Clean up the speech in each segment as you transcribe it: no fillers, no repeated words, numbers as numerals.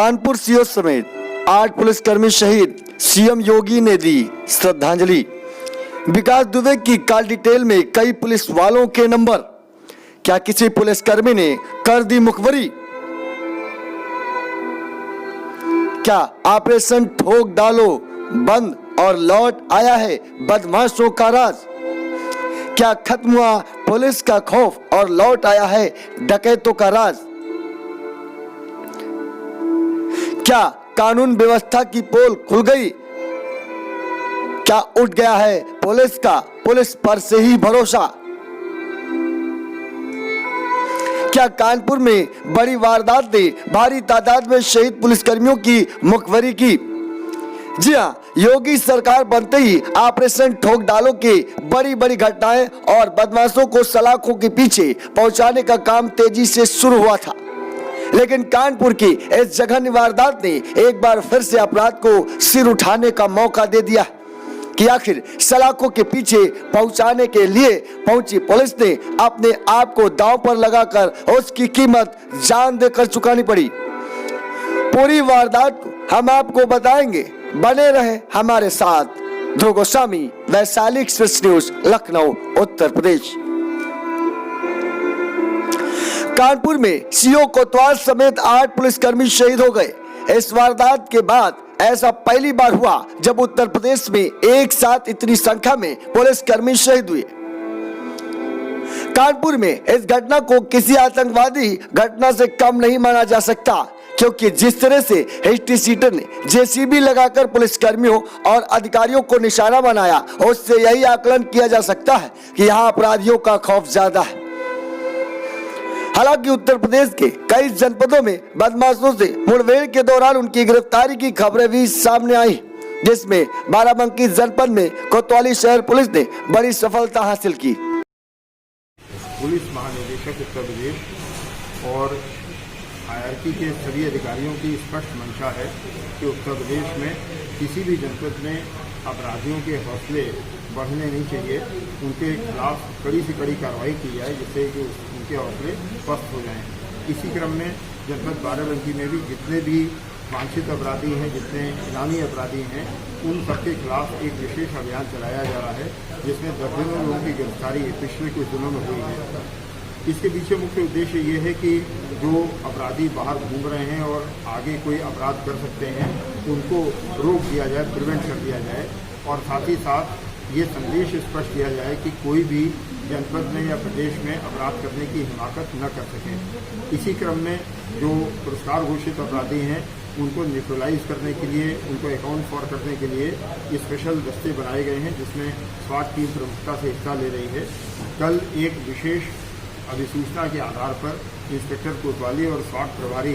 Kanpur CO समेत 8 पुलिसकर्मी शहीद, सीएम योगी ने दी श्रद्धांजलि। विकास दुबे की कॉल डिटेल में कई पुलिस वालों के नंबर, क्या किसी पुलिसकर्मी ने कर दी मुखबरी? क्या ऑपरेशन ठोक डालो बंद और लौट आया है बदमाशों का राज? क्या खत्म हुआ पुलिस का खौफ और लौट आया है डकैतों का राज? क्या कानून व्यवस्था की पोल खुल गई? क्या उठ गया है पुलिस पर से ही भरोसा? क्या कानपुर में बड़ी वारदात ने भारी तादाद में शहीद पुलिसकर्मियों की मुखबरी की? जी हां, योगी सरकार बनते ही ऑपरेशन ठोक डालो के बड़ी घटनाएं और बदमाशों को सलाखों के पीछे पहुंचाने का काम तेजी से शुरू हुआ था। लेकिन कानपुर की इस जघन्य वारदात ने एक बार फिर से अपराध को सिर उठाने का मौका दे दिया कि आखिर सलाखों के पीछे पहुंचाने के लिए पहुंची पुलिस ने अपने आप को दांव पर लगाकर उसकी कीमत जान देकर चुकानी पड़ी। पूरी वारदात को हम आपको बताएंगे, बने रहे हमारे साथ। ध्रुव गोस्वामी, वैशाली एक्सप्रेस न्यूज, लखनऊ, उत्तर प्रदेश। कानपुर में सीओ कोतवाल समेत 8 पुलिसकर्मी शहीद हो गए। इस वारदात के बाद ऐसा पहली बार हुआ जब उत्तर प्रदेश में एक साथ इतनी संख्या में पुलिसकर्मी शहीद हुए। कानपुर में इस घटना को किसी आतंकवादी घटना से कम नहीं माना जा सकता, क्योंकि जिस तरह से हिस्ट्री सीटर ने जेसीबी लगाकर पुलिसकर्मियों और अधिकारियों को निशाना बनाया, उससे यही आकलन किया जा सकता है कि यहाँ अपराधियों का खौफ ज्यादा है। हालांकि उत्तर प्रदेश के कई जनपदों में बदमाशों से मुठभेड़ के दौरान उनकी गिरफ्तारी की खबरें भी सामने आई, जिसमें बाराबंकी जनपद में कोतवाली शहर पुलिस ने बड़ी सफलता हासिल की। पुलिस महानिदेशक उत्तर प्रदेश और आईआरटी के सभी अधिकारियों की स्पष्ट मंशा है कि उत्तर प्रदेश में किसी भी जनपद में अपराधियों के हौसले बढ़ने नहीं चाहिए। उनके खिलाफ कड़ी से कड़ी कार्रवाई की जाए, जिससे कि उनके हौसले पस्त हो जाएं। इसी क्रम में जनपद बाराबंकी में भी जितने भी वांछित अपराधी हैं, जितने इनामी अपराधी हैं, उन सबके खिलाफ एक विशेष अभियान चलाया जा रहा है, जिसमें दर्जनों लोगों की गिरफ्तारी पिछले कुछ दिनों में हुई है। इसके पीछे मुख्य उद्देश्य ये है कि जो अपराधी बाहर घूम रहे हैं और आगे कोई अपराध कर सकते हैं, उनको रोक दिया जाए, प्रिवेंट कर दिया जाए, और साथ ही साथ ये संदेश स्पष्ट किया जाए कि कोई भी जनपद में या प्रदेश में अपराध करने की हिमाकत न कर सके। इसी क्रम में जो पुरस्कार घोषित अपराधी हैं, उनको न्यूट्रलाइज करने के लिए, उनको अकाउंट फॉर करने के लिए स्पेशल दस्ते बनाए गए हैं, जिसमें स्वाट टीम प्रमुखता से हिस्सा ले रही है। कल एक विशेष अधिसूचना के आधार पर इंस्पेक्टर कोतवाली और स्वाट प्रभारी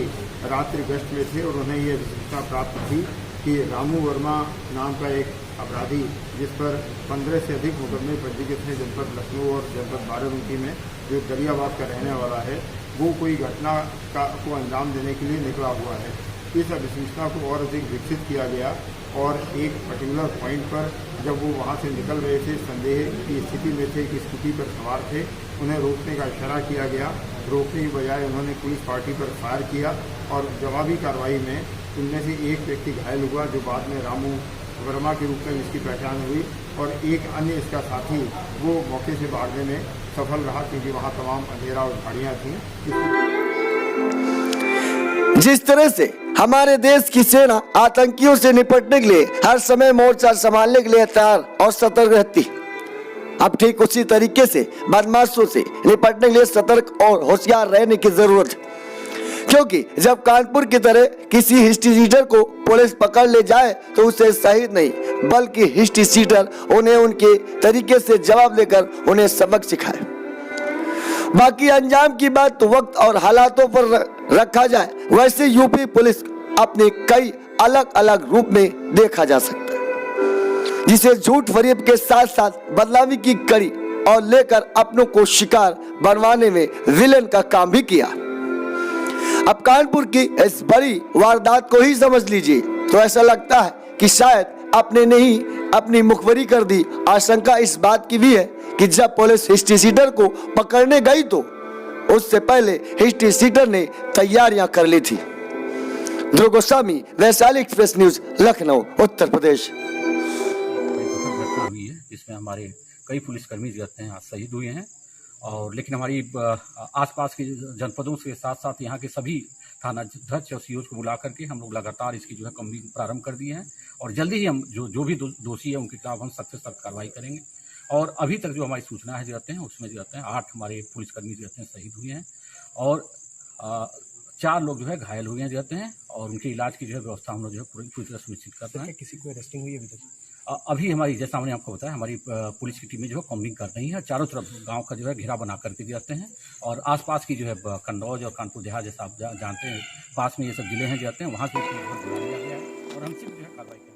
रात्रि गश्त में थे और उन्हें ये अधिसूचना प्राप्त थी कि रामू वर्मा नाम का एक अपराधी, जिस पर 15 से अधिक मुकदमे पंजीकृत हैं जनपद लखनऊ और जनपद बाराबंकी में, जो दरियाबाद का रहने वाला है, वो कोई घटना को अंजाम देने के लिए निकला हुआ है। इस अधिसूचना को और अधिक विकसित किया गया और एक पर्टिकुलर पॉइंट पर जब वो वहाँ से निकल रहे थे, संदेह की स्थिति में थे कि स्कूटी पर सवार थे, उन्हें रोकने का इशारा किया गया। रोकने की बजाय उन्होंने पुलिस पार्टी पर फायर किया और जवाबी कार्रवाई में उनमें से एक व्यक्ति घायल हुआ, जो बाद में रामू वर्मा के रूप में इसकी पहचान हुई, और एक अन्य इसका साथी वो मौके से भागने में सफल रहा, क्योंकि वहाँ तमाम अंधेरा और झाड़ियाँ थीं। जिस तरह से हमारे देश की सेना आतंकियों से निपटने के लिए हर समय मोर्चा संभालने के लिए तैयार और सतर्क रहती, अब ठीक उसी तरीके से बदमाशों से निपटने के लिए सतर्क और होशियार रहने की जरूरत है। क्योंकि जब कानपुर की तरह किसी हिस्ट्री सीटर को पुलिस पकड़ ले जाए तो उसे शहीद नहीं, बल्कि हिस्ट्री सीटर उन्हें उनके तरीके से जवाब देकर उन्हें सबक सिखाए। बाकी अंजाम की बात तो वक्त और हालातों पर रखा जाए। वैसे यूपी पुलिस अपने कई अलग अलग रूप में देखा जा सकता है, जिसे झूठ फरेब के साथ साथ बदनामी की कड़ी और लेकर अपनों को शिकार बनवाने में विलेन का काम भी किया। अब कानपुर की इस बड़ी वारदात को ही समझ लीजिए तो ऐसा लगता है कि शायद अपने ने ही अपनी मुखबरी कर दी। आशंका इस बात की भी है कि जब पुलिस हिस्ट्री सीटर को पकड़ने गई तो उससे पहले हिस्ट्री सीटर ने तैयारियां कर ली थी। ध्रुव गोस्वामी, वैशाली एक्सप्रेस न्यूज, लखनऊ, उत्तर प्रदेश। घटना हुई है जिसमें हमारे कई पुलिसकर्मी जो हैं आज शहीद हुए हैं, और लेकिन हमारी आसपास के जनपदों के साथ साथ यहाँ के सभी थाना अध्यक्ष और सीओ को बुला करके हम लोग लगातार इसकी जो है कम्बिंग प्रारंभ कर दिए हैं, और जल्दी ही हम जो भी दोषी है उनके खिलाफ हम सख्त से सख्त कार्रवाई करेंगे। और अभी तक जो हमारी सूचना है जो रहते हैं उसमें जो रहते हैं 8 हमारे पुलिसकर्मी जो रहते हैं शहीद हुए हैं, और 4 लोग जो है घायल हुए हैं जो रहते हैं, और उनके इलाज की जो है व्यवस्था हम लोग जो है पूरी तरह सुनिश्चित करते हैं। किसी को अरेस्टिंग हुई अभी तक? अभी हमारी, जैसा हमने आपको बताया, हमारी पुलिस की टीमें जो है कॉम्बिंग कर रही हैं, चारों तरफ गांव का जो है घेरा बना करके जाते हैं, और आसपास की जो है कन्नौज और कानपुर देहात, जैसा आप जानते हैं पास में ये सब जिले हैं जाते हैं, वहाँ से बुला लिया गया है और हम सिर्फ जो है कार्रवाई करेंगे।